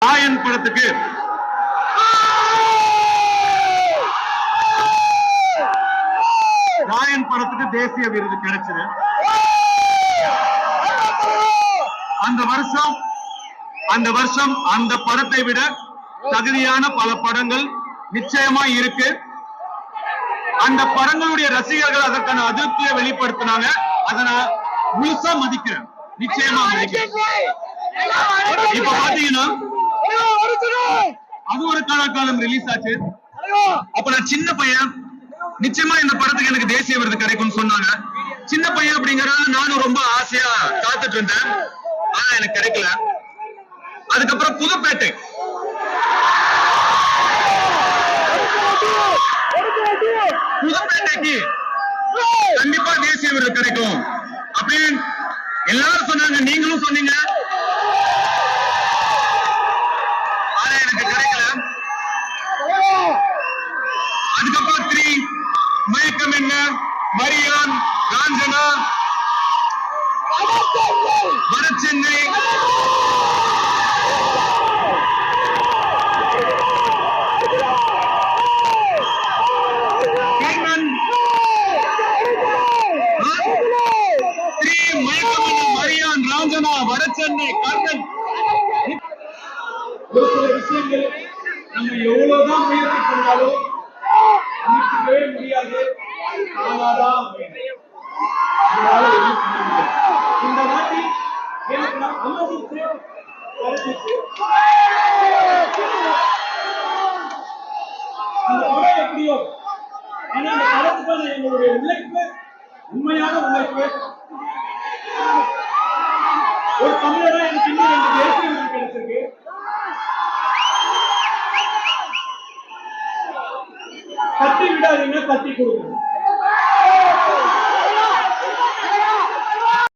ராயன் படத்துக்கு தேசிய விருது கிடைச்சது. அந்த வருஷம் அந்த படத்தை விட தகுதியான பல படங்கள் நிச்சயமா இருக்கு. அந்த படங்களுடைய ரசிகர்கள் அதற்கான அதிருப்தியை வெளிப்படுத்தினாங்க. அதை நான் முழுசா மதிக்கிறேன், நிச்சயமா மதிக்கிறேன். இப்ப பாத்தீங்கன்னா அது ஒரு காலம் ரிலீஸ் ஆச்சு. அப்ப நான் சின்ன பையன், நிச்சயமா இந்த படத்துக்கு எனக்கு தேசிய விருது கிடைக்கும்னு சொன்னாங்க. சின்ன பையன் அப்படிங்கறதால நானும் ரொம்ப ஆசையா காத்துட்டு இருந்தேன். ஆனா எனக்கு கிடைக்கல. அதுக்கப்புறம் புதுப்பேட்டைக்கு கண்டிப்பா தேசிய விருது கிடைக்கும் அப்படின்னு எல்லாரும் சொன்னாங்க, நீங்களும் சொன்னீங்க. ஆனா எனக்கு கிடைக்கல. அதுக்கப்புறம் 3 மயக்கம் என்ன, மரியான், காஞ்சனா, வடசென்னை, ராஞ்சனா, வடசென்னை, கர்ணன். ஒரு சில விஷயங்கள் நம்ம எவ்வளவுதான் முயற்சி பண்ணாலும் அமைக்கவே முடியாது. இந்த வாட்டி எனக்கு நான் அனுமதிச்சு அந்த படம் எப்படியோ, ஆனா அந்த படத்துக்கான எங்களுடைய உழைப்பு, உண்மையான உழைப்பு. ஒரு தமிழரா எனக்கு இன்னும் 2 தேசிய விருது கிடைச்சிருக்கு. தட்டி விடாதீங்க, தட்டி கொடுங்க.